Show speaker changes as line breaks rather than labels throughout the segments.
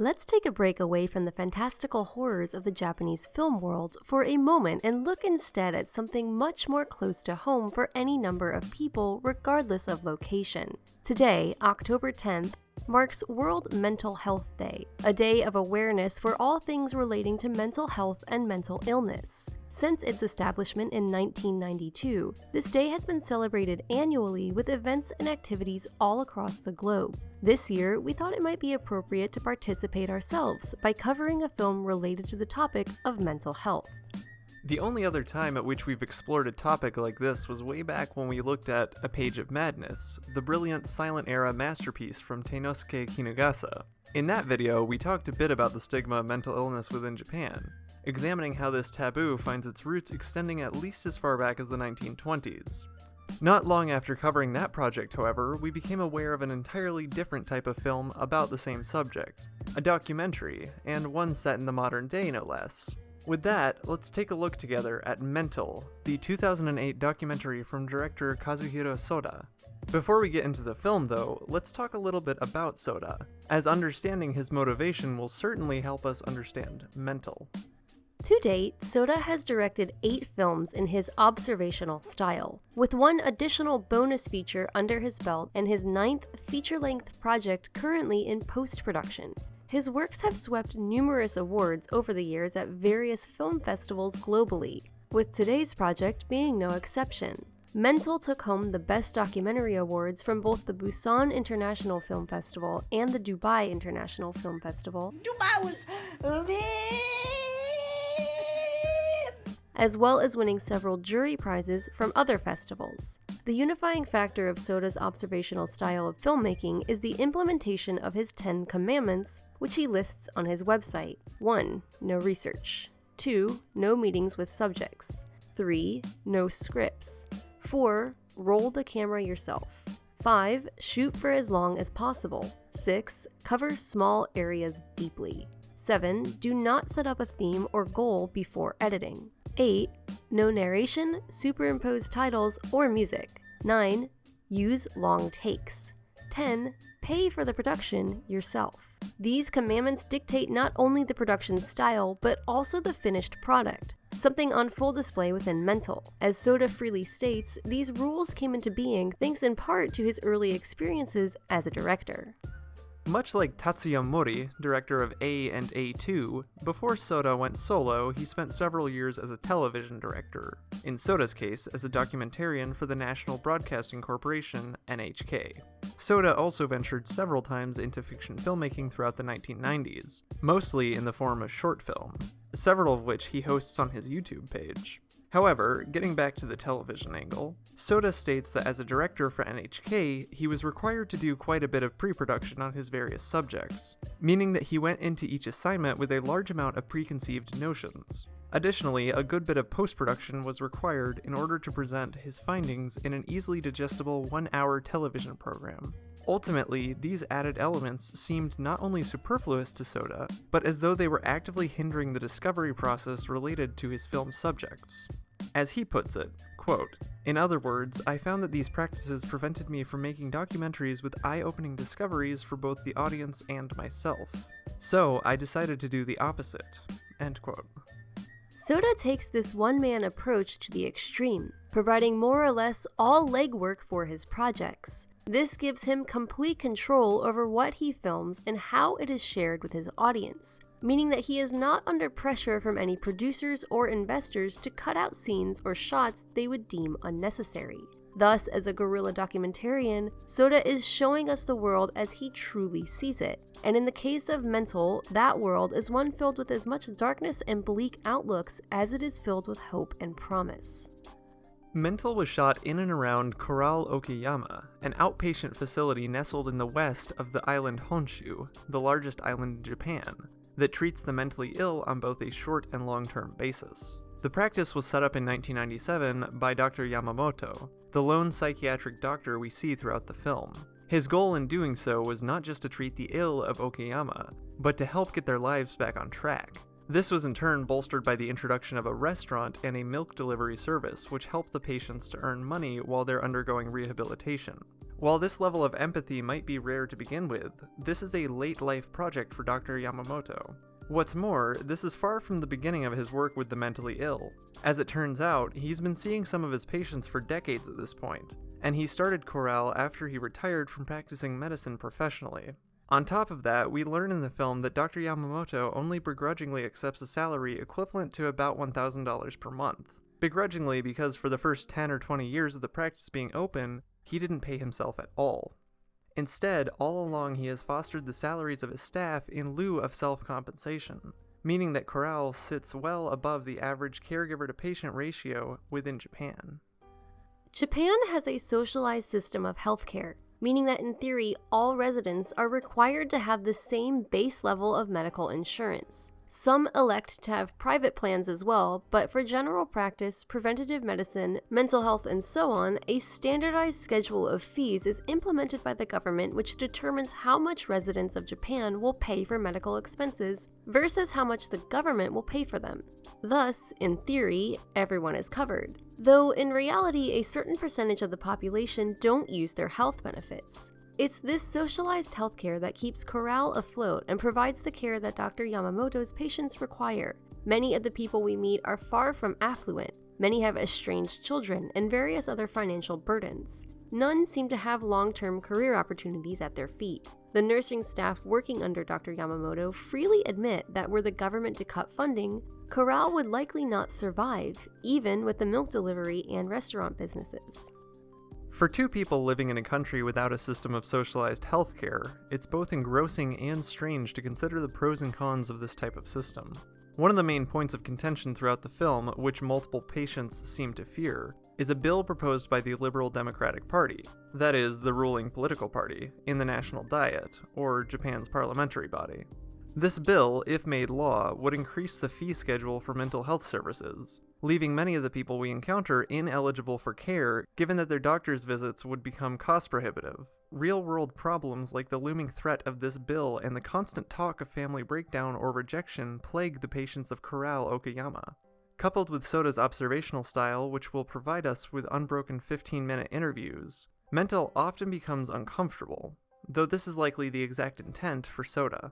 Let's take a break away from the fantastical horrors of the Japanese film world for a moment and look instead at something much more close to home for any number of people, regardless of location. Today, October 10th, marks World Mental Health Day, a day of awareness for all things relating to mental health and mental illness. Since its establishment in 1992, this day has been celebrated annually with events and activities all across the globe. This year, we thought it might be appropriate to participate ourselves by covering a film related to the topic of mental health.
The only other time at which we've explored a topic like this was way back when we looked at A Page of Madness, the brilliant silent-era masterpiece from Teinosuke Kinugasa. In that video, we talked a bit about the stigma of mental illness within Japan, examining how this taboo finds its roots extending at least as far back as the 1920s. Not long after covering that project, however, we became aware of an entirely different type of film about the same subject, a documentary, and one set in the modern day no less. With that, let's take a look together at Mental, the 2008 documentary from director Kazuhiro Soda. Before we get into the film though, let's talk a little bit about Soda, as understanding his motivation will certainly help us understand Mental.
To date, Soda has directed 8 films in his observational style, with one additional bonus feature under his belt and his 9th feature-length project currently in post-production. His works have swept numerous awards over the years at various film festivals globally, with today's project being no exception. Mental took home the Best Documentary Awards from both the Busan International Film Festival and the Dubai International Film Festival.
Dubai was lit!
As well as winning several jury prizes from other festivals. The unifying factor of Soda's observational style of filmmaking is the implementation of his 10 commandments, which he lists on his website. 1. No research. 2. No meetings with subjects. 3. No scripts. 4. Roll the camera yourself. 5. Shoot for as long as possible. 6. Cover small areas deeply. 7. Do not set up a theme or goal before editing. 8. No narration, superimposed titles, or music. 9. Use long takes. 10. Pay for the production yourself. These commandments dictate not only the production style, but also the finished product, something on full display within Mental. As Soda freely states, these rules came into being thanks in part to his early experiences as a director.
Much like Tatsuya Mori, director of A and A2, before Soda went solo, he spent several years as a television director. In Soda's case, as a documentarian for the National Broadcasting Corporation, NHK. Soda also ventured several times into fiction filmmaking throughout the 1990s, mostly in the form of short film, several of which he hosts on his YouTube page. However, getting back to the television angle, Soda states that as a director for NHK, he was required to do quite a bit of pre-production on his various subjects, meaning that he went into each assignment with a large amount of preconceived notions. Additionally, a good bit of post-production was required in order to present his findings in an easily digestible 1-hour television program. Ultimately, these added elements seemed not only superfluous to Soda, but as though they were actively hindering the discovery process related to his film subjects. As he puts it, quote, "In other words, I found that these practices prevented me from making documentaries with eye-opening discoveries for both the audience and myself. So I decided to do the opposite." End quote.
Soda takes this one-man approach to the extreme, providing more or less all legwork for his projects. This gives him complete control over what he films and how it is shared with his audience, meaning that he is not under pressure from any producers or investors to cut out scenes or shots they would deem unnecessary. Thus, as a guerrilla documentarian, Soda is showing us the world as he truly sees it. And in the case of Mental, that world is one filled with as much darkness and bleak outlooks as it is filled with hope and promise.
Mental was shot in and around Corral Okayama, an outpatient facility nestled in the west of the island Honshu, the largest island in Japan, that treats the mentally ill on both a short and long-term basis. The practice was set up in 1997 by Dr. Yamamoto, the lone psychiatric doctor we see throughout the film. His goal in doing so was not just to treat the ill of Okayama, but to help get their lives back on track. This was in turn bolstered by the introduction of a restaurant and a milk delivery service, which helped the patients to earn money while they're undergoing rehabilitation. While this level of empathy might be rare to begin with, this is a late-life project for Dr. Yamamoto. What's more, this is far from the beginning of his work with the mentally ill. As it turns out, he's been seeing some of his patients for decades at this point, and he started Corral after he retired from practicing medicine professionally. On top of that, we learn in the film that Dr. Yamamoto only begrudgingly accepts a salary equivalent to about $1,000 per month. Begrudgingly because for the first 10 or 20 years of the practice being open, he didn't pay himself at all. Instead, all along he has fostered the salaries of his staff in lieu of self-compensation, meaning that Corral sits well above the average caregiver-to-patient ratio within Japan.
Japan has a socialized system of healthcare, meaning that in theory, all residents are required to have the same base level of medical insurance. Some elect to have private plans as well, but for general practice, preventative medicine, mental health, and so on, a standardized schedule of fees is implemented by the government which determines how much residents of Japan will pay for medical expenses versus how much the government will pay for them. Thus, in theory, everyone is covered, though in reality a certain percentage of the population don't use their health benefits. It's this socialized healthcare that keeps Corral afloat and provides the care that Dr. Yamamoto's patients require. Many of the people we meet are far from affluent. Many have estranged children and various other financial burdens. None seem to have long-term career opportunities at their feet. The nursing staff working under Dr. Yamamoto freely admit that were the government to cut funding, Corral would likely not survive, even with the milk delivery and restaurant businesses.
For two people living in a country without a system of socialized healthcare, it's both engrossing and strange to consider the pros and cons of this type of system. One of the main points of contention throughout the film, which multiple patients seem to fear, is a bill proposed by the Liberal Democratic Party, that is, the ruling political party, in the National Diet, or Japan's parliamentary body. This bill, if made law, would increase the fee schedule for mental health services, leaving many of the people we encounter ineligible for care given that their doctor's visits would become cost-prohibitive. Real-world problems like the looming threat of this bill and the constant talk of family breakdown or rejection plague the patients of Corral Okayama. Coupled with Soda's observational style, which will provide us with unbroken 15-minute interviews, mental often becomes uncomfortable, though this is likely the exact intent for Soda.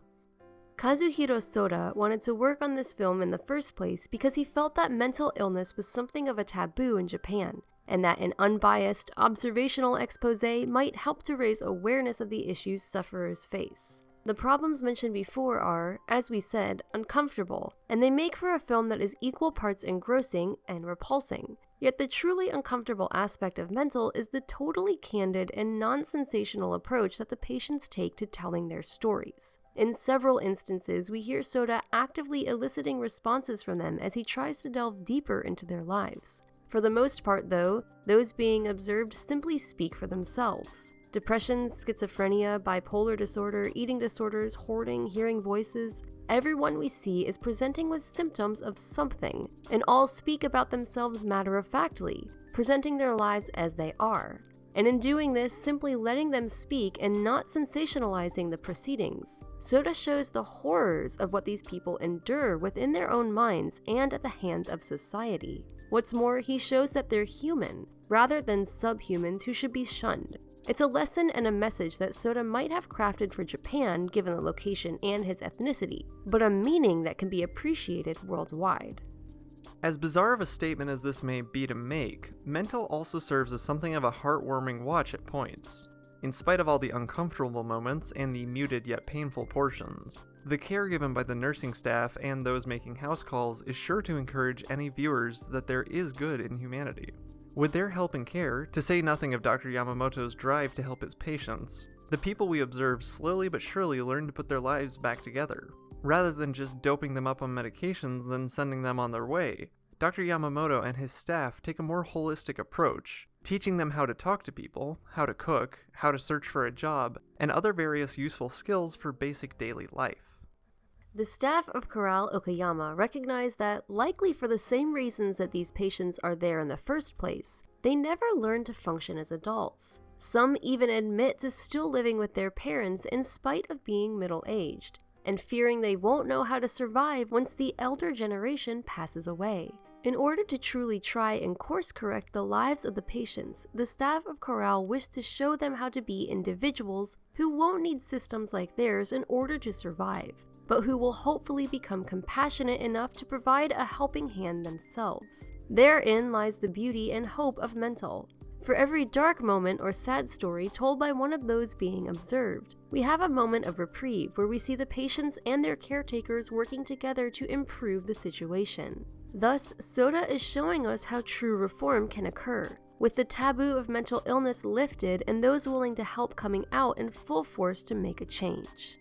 Kazuhiro Soda wanted to work on this film in the first place because he felt that mental illness was something of a taboo in Japan, and that an unbiased, observational expose might help to raise awareness of the issues sufferers face. The problems mentioned before are, as we said, uncomfortable, and they make for a film that is equal parts engrossing and repulsing. Yet the truly uncomfortable aspect of mental is the totally candid and non-sensational approach that the patients take to telling their stories. In several instances, we hear Soda actively eliciting responses from them as he tries to delve deeper into their lives. For the most part, though, those being observed simply speak for themselves. Depression, schizophrenia, bipolar disorder, eating disorders, hoarding, hearing voices, everyone we see is presenting with symptoms of something, and all speak about themselves matter-of-factly, presenting their lives as they are. And in doing this, simply letting them speak and not sensationalizing the proceedings, Soda shows the horrors of what these people endure within their own minds and at the hands of society. What's more, he shows that they're human, rather than subhumans who should be shunned. It's a lesson and a message that Soda might have crafted for Japan given the location and his ethnicity, but a meaning that can be appreciated worldwide.
As bizarre of a statement as this may be to make, mental also serves as something of a heartwarming watch at points. In spite of all the uncomfortable moments and the muted yet painful portions, the care given by the nursing staff and those making house calls is sure to encourage any viewers that there is good in humanity. With their help and care, to say nothing of Dr. Yamamoto's drive to help his patients, the people we observe slowly but surely learn to put their lives back together. Rather than just doping them up on medications then sending them on their way, Dr. Yamamoto and his staff take a more holistic approach, teaching them how to talk to people, how to cook, how to search for a job, and other various useful skills for basic daily life.
The staff of Corral Okayama recognize that, likely for the same reasons that these patients are there in the first place, they never learn to function as adults. Some even admit to still living with their parents in spite of being middle-aged, and fearing they won't know how to survive once the elder generation passes away. In order to truly try and course correct the lives of the patients, the staff of Corral wished to show them how to be individuals who won't need systems like theirs in order to survive, but who will hopefully become compassionate enough to provide a helping hand themselves. Therein lies the beauty and hope of Mental. For every dark moment or sad story told by one of those being observed, we have a moment of reprieve where we see the patients and their caretakers working together to improve the situation. Thus, Soda is showing us how true reform can occur, with the taboo of mental illness lifted and those willing to help coming out in full force to make a change.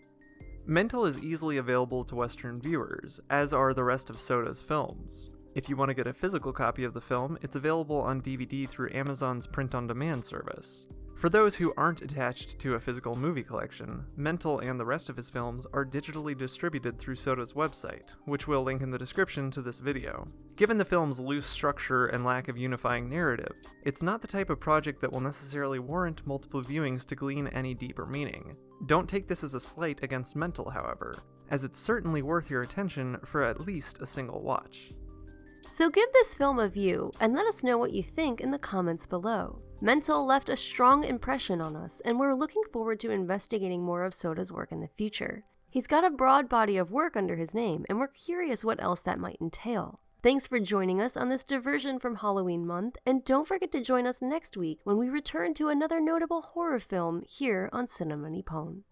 Mental is easily available to Western viewers, as are the rest of Soda's films. If you want to get a physical copy of the film, it's available on DVD through Amazon's print-on-demand service. For those who aren't attached to a physical movie collection, Mental and the rest of his films are digitally distributed through Soda's website, which we'll link in the description to this video. Given the film's loose structure and lack of unifying narrative, it's not the type of project that will necessarily warrant multiple viewings to glean any deeper meaning. Don't take this as a slight against Mental, however, as it's certainly worth your attention for at least a single watch.
So give this film a view and let us know what you think in the comments below. Mental left a strong impression on us, and we're looking forward to investigating more of Soda's work in the future. He's got a broad body of work under his name, and we're curious what else that might entail. Thanks for joining us on this diversion from Halloween month, and don't forget to join us next week when we return to another notable horror film here on Cinema Nippon.